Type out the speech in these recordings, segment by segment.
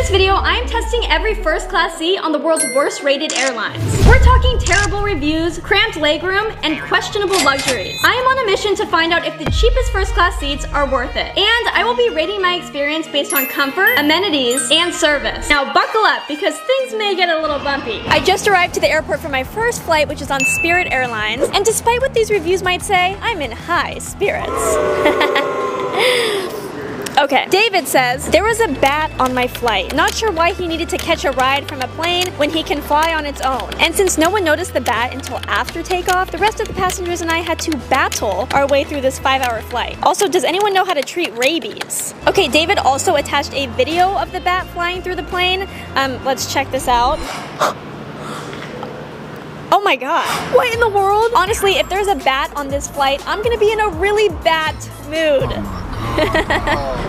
this video, I am testing every first class seat on the world's worst rated airlines. We're talking terrible reviews, cramped legroom, and questionable luxuries. I am on a mission to find out if the cheapest first class seats are worth it. And I will be rating my experience based on comfort, amenities, and service. Now buckle up because things may get a little bumpy. I just arrived to the airport for my first flight, which is on Spirit Airlines. And despite what these reviews might say, I'm in high spirits. Okay, David says, there was a bat on my flight. Not sure why he needed to catch a ride from a plane when he can fly on its own. And since no one noticed the bat until after takeoff, the rest of the passengers and I had to battle our way through this 5-hour flight. Also, does anyone know how to treat rabies? Okay, David also attached a video of the bat flying through the plane. Let's check this out. Oh my god, what in the world? Honestly, if there's a bat on this flight, I'm gonna be in a really bad mood.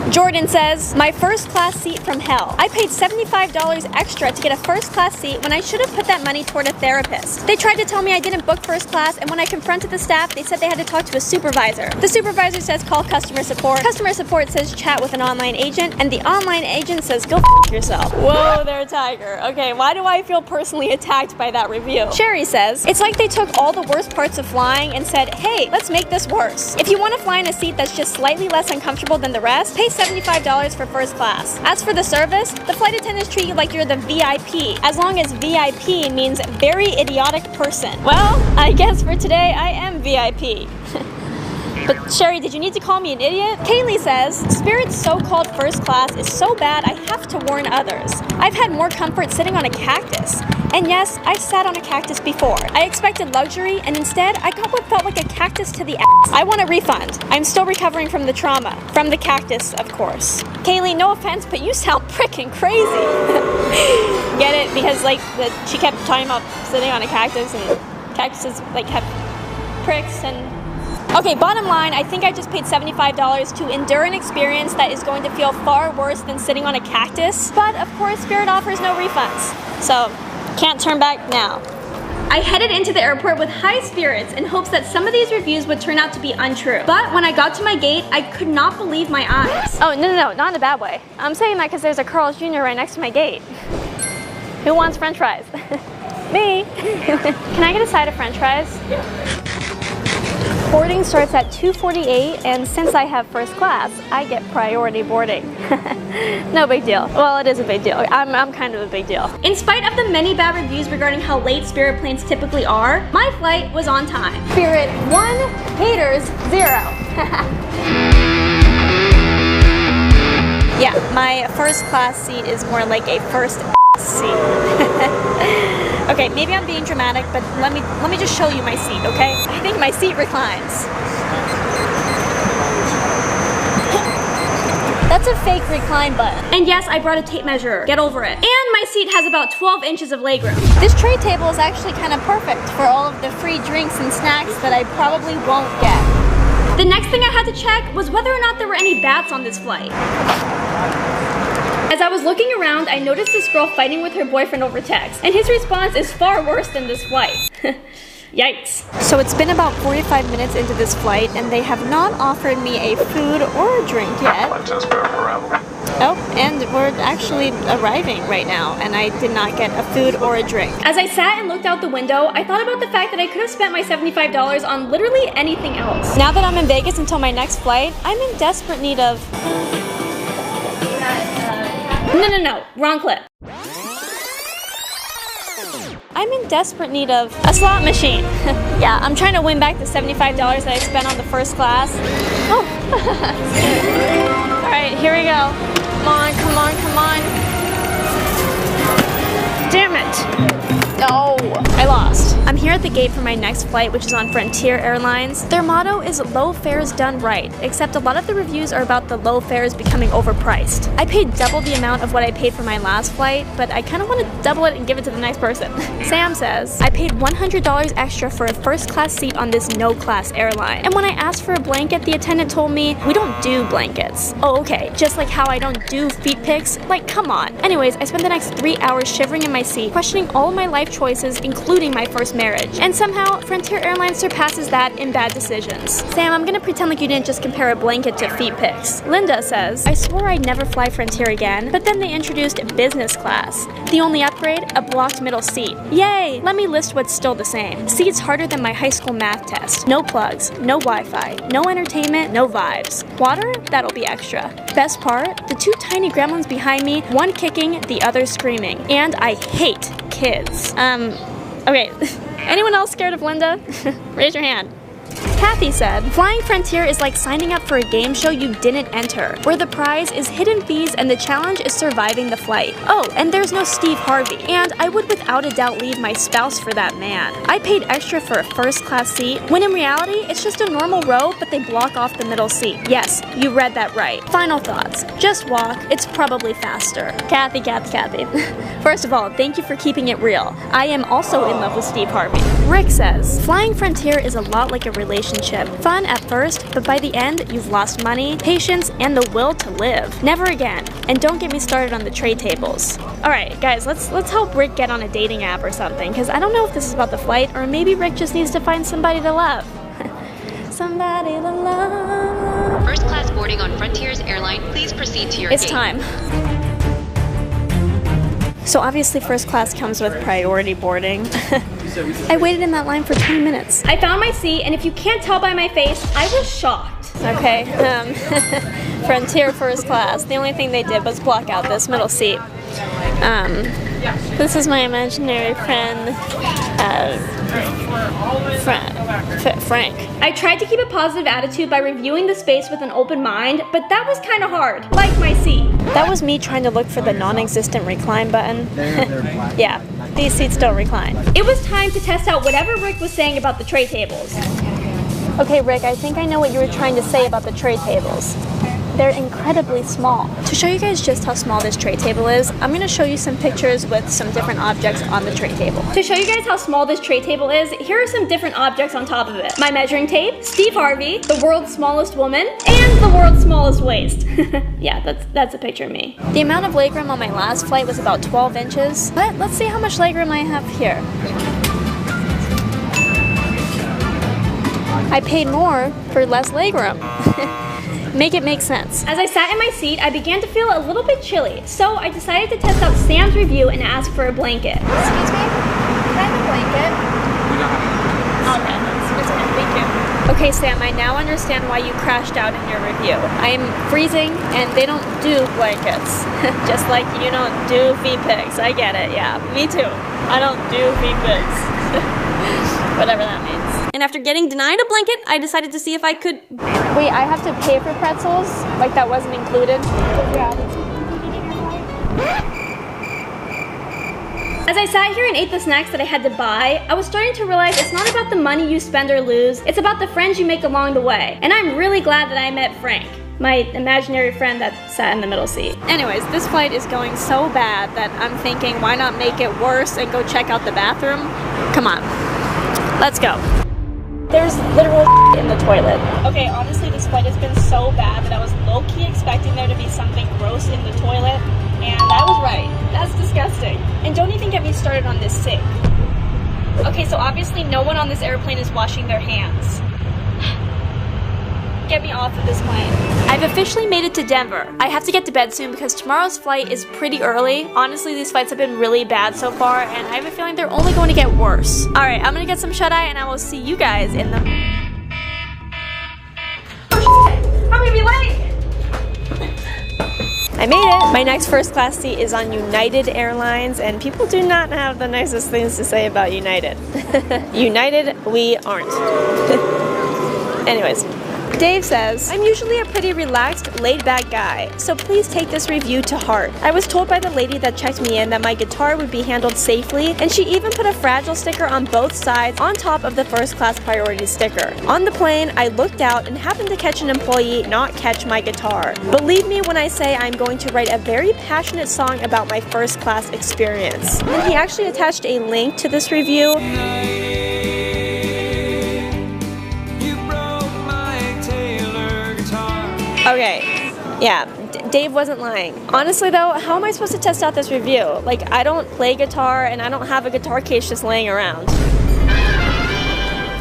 Jordan says, my first class seat from hell. I paid $75 extra to get a first class seat when I should have put that money toward a therapist. They tried to tell me I didn't book first class, and when I confronted the staff, they said they had to talk to a supervisor. The supervisor says call customer support. Customer support says chat with an online agent, and the online agent says go f yourself. Whoa there, Tiger. Okay, why do I feel personally attacked by that review? Sherry says, it's like they took all the worst parts of flying and said, hey, let's make this worse. If you want to fly in a seat that's just slightly less uncomfortable than the rest, pay $75 for first class. As for the service, the flight attendants treat you like you're the VIP, as long as VIP means very idiotic person. Well, I guess for today I am VIP. But Sherry, did you need to call me an idiot? Kaylee says, Spirit's so-called first class is so bad I have to warn others. I've had more comfort sitting on a cactus. And yes, I sat on a cactus before. I expected luxury, and instead, I got what felt like a cactus to the ass. I want a refund. I'm still recovering from the trauma. From the cactus, of course. Kaylee, no offense, but you sound frickin' crazy. Get it? Because she kept talking about sitting on a cactus, and cactuses have pricks and... Okay, bottom line, I think I just paid $75 to endure an experience that is going to feel far worse than sitting on a cactus. But of course, Spirit offers no refunds. So, can't turn back now. I headed into the airport with high spirits in hopes that some of these reviews would turn out to be untrue. But when I got to my gate, I could not believe my eyes. Oh, no, not in a bad way. I'm saying that because there's a Carl's Jr. right next to my gate. Who wants french fries? Me. Can I get a side of french fries? Boarding starts at 2:48, and since I have first class, I get priority boarding. No big deal. Well, it is a big deal. I'm kind of a big deal. In spite of the many bad reviews regarding how late Spirit planes typically are, my flight was on time. Spirit 1, haters 0. Yeah, my first class seat is more like a first seat. Okay, maybe I'm being dramatic, but let me just show you my seat, okay? I think my seat reclines. That's a fake recline button. And yes, I brought a tape measure. Get over it. And my seat has about 12 inches of legroom. This tray table is actually kind of perfect for all of the free drinks and snacks that I probably won't get. The next thing I had to check was whether or not there were any bats on this flight. As I was looking around, I noticed this girl fighting with her boyfriend over text, and his response is far worse than this flight. Yikes. So it's been about 45 minutes into this flight, and they have not offered me a food or a drink yet. Oh, and we're actually arriving right now, and I did not get a food or a drink. As I sat and looked out the window, I thought about the fact that I could have spent my $75 on literally anything else. Now that I'm in Vegas until my next flight, I'm in desperate need of... No, wrong clip. I'm in desperate need of a slot machine. Yeah, I'm trying to win back the $75 that I spent on the first class. Oh. All right, here we go. Come on. Damn it. No, I lost. I'm here at the gate for my next flight, which is on Frontier Airlines. Their motto is low fares done right, except a lot of the reviews are about the low fares becoming overpriced. I paid double the amount of what I paid for my last flight, but I kind of want to double it and give it to the next person. Sam says, I paid $100 extra for a first class seat on this no-class airline. And when I asked for a blanket, the attendant told me, we don't do blankets. Oh, okay, just like how I don't do feet pics? Like, come on. Anyways, I spent the next 3 hours shivering in my seat, questioning all of my life choices, including my first marriage. And somehow, Frontier Airlines surpasses that in bad decisions. Sam, I'm gonna pretend like you didn't just compare a blanket to feet pics. Linda says, I swore I'd never fly Frontier again, but then they introduced business class. The only upgrade, a blocked middle seat. Yay! Let me list what's still the same. Seats harder than my high school math test. No plugs, no Wi-Fi, no entertainment, no vibes. Water? That'll be extra. Best part? The two tiny gremlins behind me, one kicking, the other screaming. And I hate kids. Okay. Anyone else scared of Linda? Raise your hand. Kathy said, flying Frontier is like signing up for a game show you didn't enter, where the prize is hidden fees and the challenge is surviving the flight. Oh, and there's no Steve Harvey. And I would without a doubt leave my spouse for that man. I paid extra for a first class seat, when in reality, it's just a normal row, but they block off the middle seat. Yes, you read that right. Final thoughts. Just walk. It's probably faster. Kathy. First of all, thank you for keeping it real. I am also in love with Steve Harvey. Rick says, flying Frontier is a lot like a relationship. Fun at first, but by the end, you've lost money, patience, and the will to live. Never again. And don't get me started on the tray tables. Alright, guys, let's help Rick get on a dating app or something, because I don't know if this is about the flight, or maybe Rick just needs to find somebody to love. Somebody to love. First class boarding on Frontier's airline. Please proceed to your gate. It's time. So obviously first class comes with priority boarding. I waited in that line for 20 minutes. I found my seat, and if you can't tell by my face, I was shocked. Okay, Frontier first class. The only thing they did was block out this middle seat. This is my imaginary friend, Frank. I tried to keep a positive attitude by reviewing the space with an open mind, but that was kind of hard, like my seat. That was me trying to look for the non-existent recline button. Yeah, these seats don't recline. It was time to test out whatever Rick was saying about the tray tables. Okay, Rick, I think I know what you were trying to say about the tray tables. They're incredibly small. To show you guys just how small this tray table is, I'm gonna show you some pictures with some different objects on the tray table. To show you guys how small this tray table is, here are some different objects on top of it. My measuring tape, Steve Harvey, the world's smallest woman, and the world's smallest waist. Yeah, that's a picture of me. The amount of legroom on my last flight was about 12 inches, but let's see how much legroom I have here. I paid more for less legroom. Make it make sense. As I sat in my seat, I began to feel a little bit chilly, so I decided to test out Sam's review and ask for a blanket. Excuse me? Can I have a blanket? We don't have Okay, that's fine. Thank you. Okay, Sam, I now understand why you crashed out in your review. I'm freezing, and they don't do blankets. Just like you don't do feet pics. I get it, yeah. Me too. I don't do feet pics. Whatever that means. And after getting denied a blanket, I decided to see if I could... Wait, I have to pay for pretzels? Like that wasn't included? As I sat here and ate the snacks that I had to buy, I was starting to realize it's not about the money you spend or lose, it's about the friends you make along the way. And I'm really glad that I met Frank, my imaginary friend that sat in the middle seat. Anyways, this flight is going so bad that I'm thinking, why not make it worse and go check out the bathroom? Come on, let's go. There's literal in the toilet. Okay, honestly, this flight has been so bad that I was low-key expecting there to be something gross in the toilet, and I was right. That's disgusting. And don't even get me started on this sink. Okay, so obviously no one on this airplane is washing their hands. Get me off of this plane. I've officially made it to Denver. I have to get to bed soon because tomorrow's flight is pretty early. Honestly, these flights have been really bad so far, and I have a feeling they're only going to get worse. Alright, I'm gonna get some shut-eye, and I will see you guys in the... Oh shit! I'm gonna be late! I made it! My next first class seat is on United Airlines, and people do not have the nicest things to say about United. United, we aren't. Anyways. Dave says, I'm usually a pretty relaxed, laid-back guy, so please take this review to heart. I was told by the lady that checked me in that my guitar would be handled safely, and she even put a fragile sticker on both sides on top of the first class priority sticker. On the plane, I looked out and happened to catch an employee not catch my guitar. Believe me when I say I'm going to write a very passionate song about my first class experience. And he actually attached a link to this review. Okay, yeah, Dave wasn't lying. Honestly though, how am I supposed to test out this review? Like, I don't play guitar and I don't have a guitar case just laying around.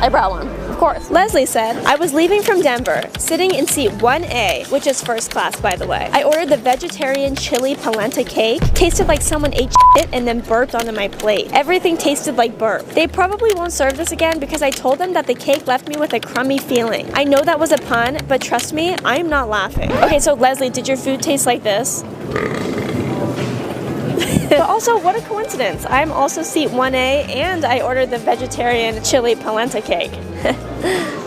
I brought one, of course. Leslie said, I was leaving from Denver, sitting in seat 1A, which is first class, by the way. I ordered the vegetarian chili polenta cake. Tasted like someone ate shit and then burped onto my plate. Everything tasted like burp. They probably won't serve this again because I told them that the cake left me with a crummy feeling. I know that was a pun, but trust me, I'm not laughing. Okay, so Leslie, did your food taste like this? But also, what a coincidence. I'm also seat 1A and I ordered the vegetarian chili polenta cake.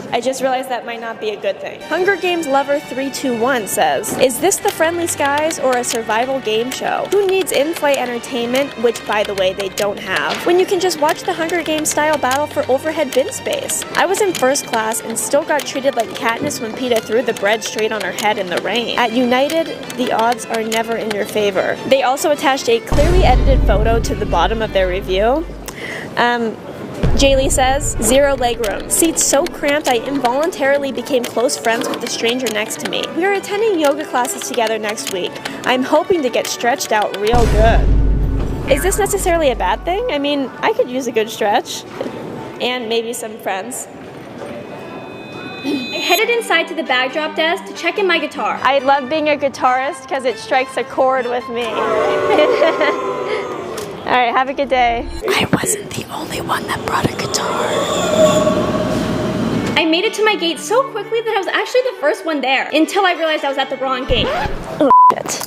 I just realized that might not be a good thing. Hunger Games Lover 321 says, is this the Friendly Skies or a survival game show? Who needs in-flight entertainment, which by the way they don't have, when you can just watch the Hunger Games style battle for overhead bin space? I was in first class and still got treated like Katniss when Peeta threw the bread straight on her head in the rain. At United, the odds are never in your favor. They also attached a clearly edited photo to the bottom of their review. Jaylee says, 0 legroom. Seats so cramped I involuntarily became close friends with the stranger next to me. We are attending yoga classes together next week. I'm hoping to get stretched out real good. Is this necessarily a bad thing? I mean, I could use a good stretch. And maybe some friends. I headed inside to the bag drop desk to check in my guitar. I love being a guitarist because it strikes a chord with me. Alright, have a good day. I wasn't the only one that brought a guitar. I made it to my gate so quickly that I was actually the first one there, until I realized I was at the wrong gate. Oh, shit.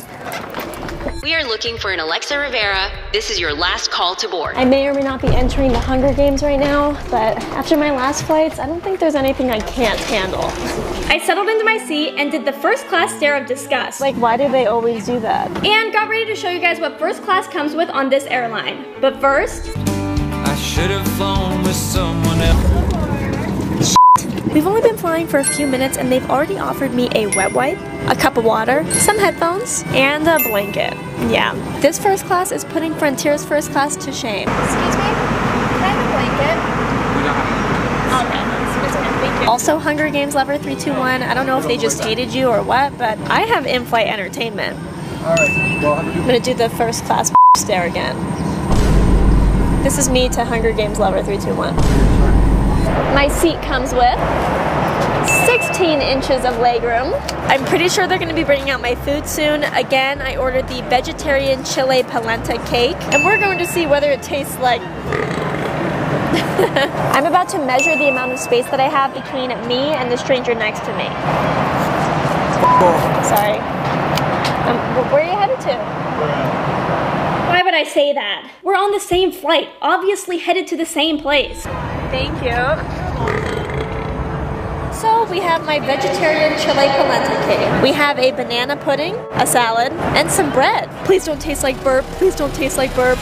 We are looking for an Alexa Rivera. This is your last call to board. I may or may not be entering the Hunger Games right now, but after my last flights, I don't think there's anything I can't handle. I settled into my seat and did the first class stare of disgust. Like, why do they always do that? And got ready to show you guys what first class comes with on this airline. But first... I should have flown with someone else. We've only been flying for a few minutes and they've already offered me a wet wipe, a cup of water, some headphones, and a blanket. Yeah, this first class is putting Frontier's first class to shame. Excuse me? Can I have a blanket? We don't have Okay, thank you. Also, Hunger Games Lover 321, I don't know if they just hated you or what, but I have in-flight entertainment. Alright, well, I'm gonna do the first class stare again. This is me to Hunger Games Lover 321. My seat comes with 16 inches of legroom. I'm pretty sure they're going to be bringing out my food soon. Again, I ordered the vegetarian chili polenta cake, and we're going to see whether it tastes like... I'm about to measure the amount of space that I have between me and the stranger next to me. Sorry. Where are you headed to? Why would I say that? We're on the same flight, obviously headed to the same place. Thank you. So we have my vegetarian chili polenta cake. We have a banana pudding, a salad, and some bread. Please don't taste like burp. Please don't taste like burp.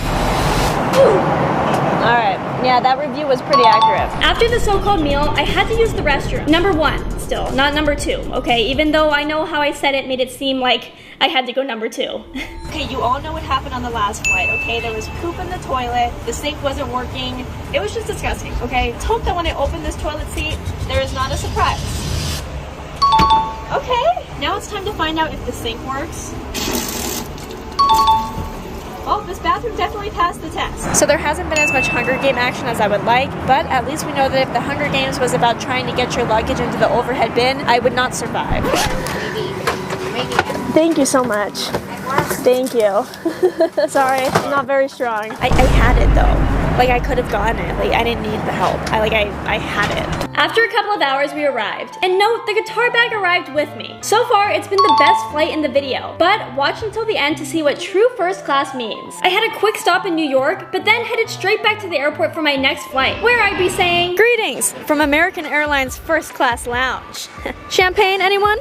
Alright, yeah, that review was pretty accurate. After the so-called meal, I had to use the restroom. Number 1, still, not number 2, okay? Even though I know how I said it made it seem like I had to go number 2. Okay, you all know what happened on the last flight, okay? There was poop in the toilet, the sink wasn't working. It was just disgusting, okay? Let's hope that when I open this toilet seat, there is not a surprise. Okay, now it's time to find out if the sink works. Well, this bathroom definitely passed the test. So there hasn't been as much Hunger Game action as I would like, but at least we know that if the Hunger Games was about trying to get your luggage into the overhead bin, I would not survive. Thank you so much. Thank you. Sorry, I'm not very strong. I had it though. Like, I could have gotten it. Like, I didn't need the help. I had it. After a couple of hours, we arrived. And note, the guitar bag arrived with me. So far, it's been the best flight in the video. But watch until the end to see what true first class means. I had a quick stop in New York, but then headed straight back to the airport for my next flight, where I'd be saying, "Greetings from American Airlines First Class Lounge." Champagne, anyone?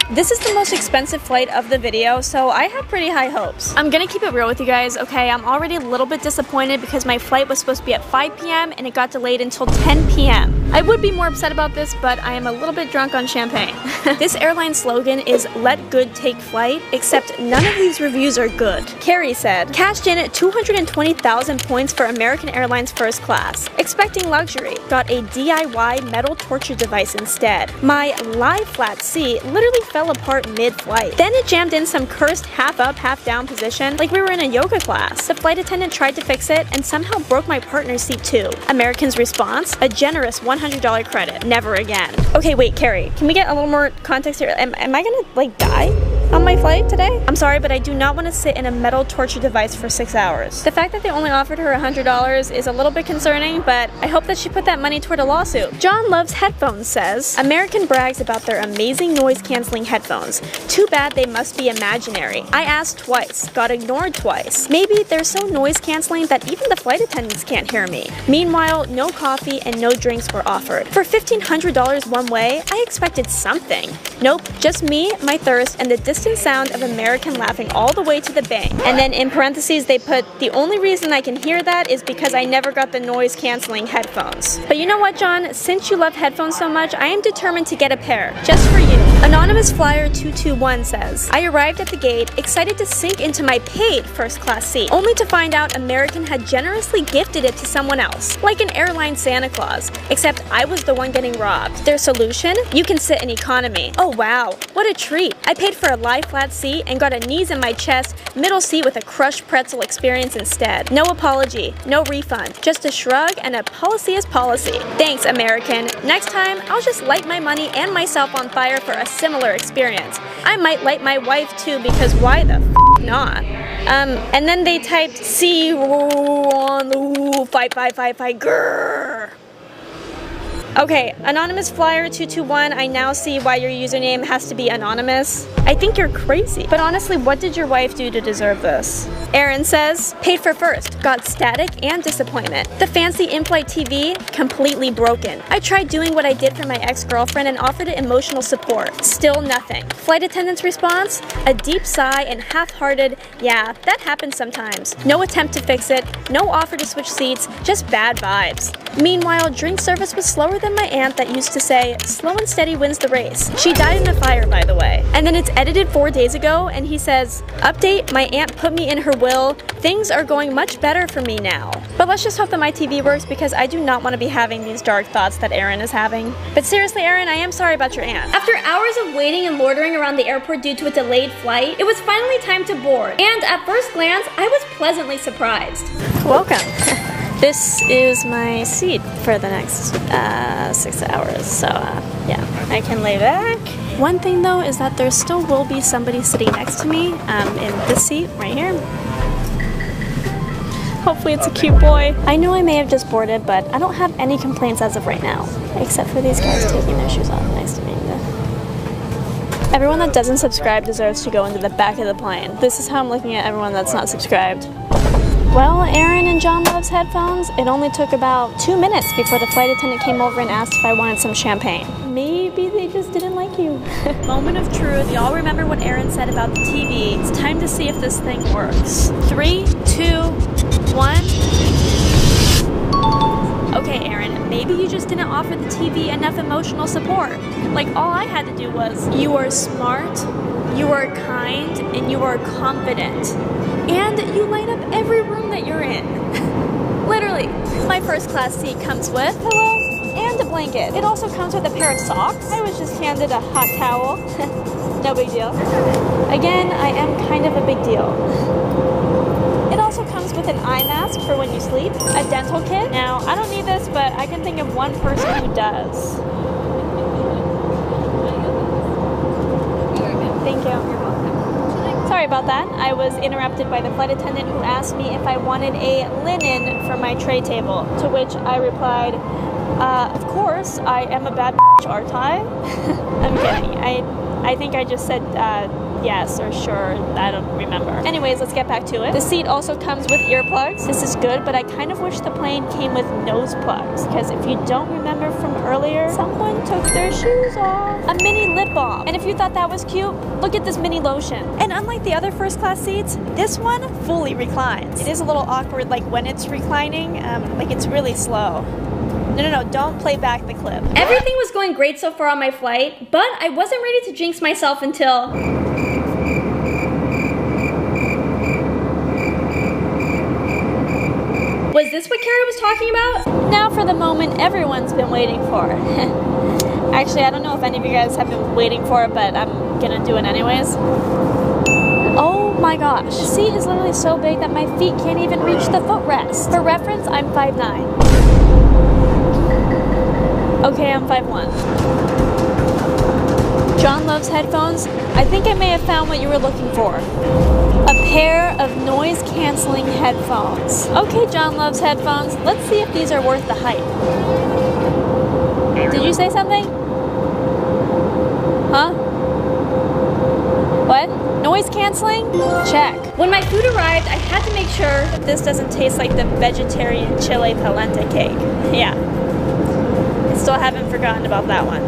This is the most expensive flight of the video, so I have pretty high hopes. I'm gonna keep it real with you guys, okay? I'm already a little bit disappointed because my flight was supposed to be at 5 p.m. and it got delayed until 10 p.m. I would be more upset about this, but I am a little bit drunk on champagne. This airline slogan is "Let good take flight," except none of these reviews are good. Carrie said, cashed in at 220,000 points for American Airlines First Class. Expecting luxury. Got a DIY metal torture device instead. My lie flat seat literally fell apart mid-flight. Then it jammed in some cursed half up, half down position like we were in a yoga class. The flight attendant tried to fix it and somehow broke my partner's seat too. American's response? A generous 100 $100 credit. Never again. Okay, wait, Carrie, can we get a little more context here? Am I gonna, like, die on my flight today? I'm sorry, but I do not want to sit in a metal torture device for 6 hours. The fact that they only offered her $100 is a little bit concerning, but I hope that she put that money toward a lawsuit. John Loves Headphones says, American brags about their amazing noise-canceling headphones. Too bad they must be imaginary. I asked twice, got ignored twice. Maybe they're so noise-canceling that even the flight attendants can't hear me. Meanwhile, no coffee and no drinks were offered. For $1,500 one way, I expected something. Nope, just me, my thirst, and the distant sound of American laughing all the way to the bank. And then in parentheses they put, the only reason I can hear that is because I never got the noise-canceling headphones. But you know what, John? Since you love headphones so much, I am determined to get a pair, just for you. Anonymous Flyer 221 says, I arrived at the gate, excited to sink into my paid first-class seat, only to find out American had generously gifted it to someone else, like an airline Santa Claus, except I was the one getting robbed. Their solution? You can sit in economy. Oh wow, what a treat. I paid for a lie flat seat and got a knees in my chest, middle seat with a crushed pretzel experience instead. No apology, no refund, just a shrug and a policy is policy. Thanks, American. Next time, I'll just light my money and myself on fire for a similar experience. I might light my wife too, because why the f not? And then they typed, see you on the fight, grrr. Okay, Anonymous Flyer 221, I now see why your username has to be anonymous. I think you're crazy. But honestly, what did your wife do to deserve this? Aaron says, paid for first, got static and disappointment. The fancy in-flight TV, completely broken. I tried doing what I did for my ex-girlfriend and offered it emotional support. Still nothing. Flight attendant's response? A deep sigh and half-hearted, yeah, that happens sometimes. No attempt to fix it, no offer to switch seats, just bad vibes. Meanwhile, drink service was slower than my aunt that used to say, slow and steady wins the race. She died in a fire, by the way. And then it's edited 4 days ago, and he says, update, my aunt put me in her will. Things are going much better for me now. But let's just hope that my TV works, because I do not want to be having these dark thoughts that Aaron is having. But seriously, Aaron, I am sorry about your aunt. After hours of waiting and loitering around the airport due to a delayed flight, it was finally time to board. And at first glance, I was pleasantly surprised. Welcome. This is my seat for the next 6 hours, so yeah, I can lay back. One thing though is that there still will be somebody sitting next to me in this seat right here. Hopefully it's a cute boy. I know I may have just boarded, but I don't have any complaints as of right now, except for these guys taking their shoes off. Nice to meet you. Everyone that doesn't subscribe deserves to go into the back of the plane. This is how I'm looking at everyone that's not subscribed. Well, Aaron and John Loves Headphones, it only took about 2 minutes before the flight attendant came over and asked if I wanted some champagne. Maybe they just didn't like you. Moment of truth. Y'all remember what Aaron said about the TV. It's time to see if this thing works. 3, 2, 1. Okay, Aaron, maybe you just didn't offer the TV enough emotional support. Like, all I had to do was, you are smart, you are kind, and you are confident. And you light up every room that you're in. Literally. My first class seat comes with a pillow and a blanket. It also comes with a pair of socks. I was just handed a hot towel. No big deal. Again, I am kind of a big deal. It also comes with an eye mask for when you sleep, a dental kit. Now, I don't need this, but I can think of one person who does. Thank you. Sorry about that. I was interrupted by the flight attendant who asked me if I wanted a linen for my tray table, to which I replied, of course, I am a bad bitch, aren't I? I'm kidding. I think I just said yes or sure. I don't remember. Anyways, let's get back to it. The seat also comes with earplugs. This is good, but I kind of wish the plane came with nose plugs, because if you don't remember from earlier, someone took their shoes off. A mini lip balm. And if you thought that was cute, look at this mini lotion. And unlike the other first class seats, this one fully reclines. It is a little awkward, like when it's reclining, like it's really slow. No, don't play back the clip. Everything was going great so far on my flight, but I wasn't ready to jinx myself until... Was this what Carrie was talking about? Now for the moment everyone's been waiting for. Actually, I don't know if any of you guys have been waiting for it, but I'm gonna do it anyways. Oh my gosh. The seat is literally so big that my feet can't even reach the footrest. For reference, I'm 5'9". Okay, I'm 5'1". John loves headphones. I think I may have found what you were looking for. A pair of noise-canceling headphones. Okay, John loves headphones. Let's see if these are worth the hype. Did you say something? Huh? What? Noise canceling? Check. When my food arrived, I had to make sure that this doesn't taste like the vegetarian chile polenta cake. Yeah. I still haven't forgotten about that one.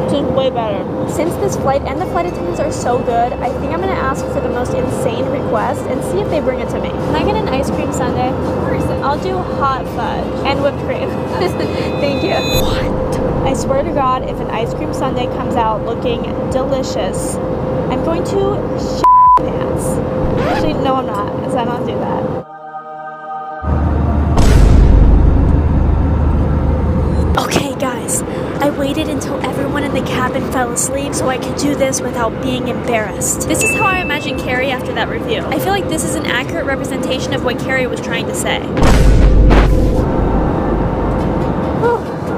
This is way better. Since this flight and the flight attendants are so good, I think I'm gonna ask for the most insane request and see if they bring it to me. Can I get an ice cream sundae? Of course. I'll do hot fudge and whipped cream. Thank you. What? I swear to God, if an ice cream sundae comes out looking delicious, I'm going to shit pants. Actually, no, I'm not, because I don't do that. Okay, guys, I waited until everyone in the cabin fell asleep so I could do this without being embarrassed. This is how I imagine Carrie after that review. I feel like this is an accurate representation of what Carrie was trying to say.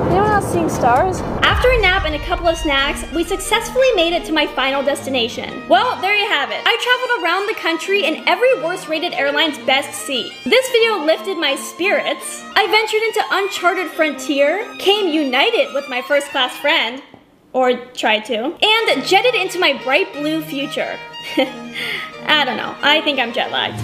Anyone else seeing stars? After a nap and a couple of snacks, we successfully made it to my final destination. Well, there you have it. I traveled around the country in every worst-rated airline's best seat. This video lifted my spirits. I ventured into uncharted frontier, came united with my first-class friend, or tried to, and jetted into my bright blue future. I don't know, I think I'm jet-lagged.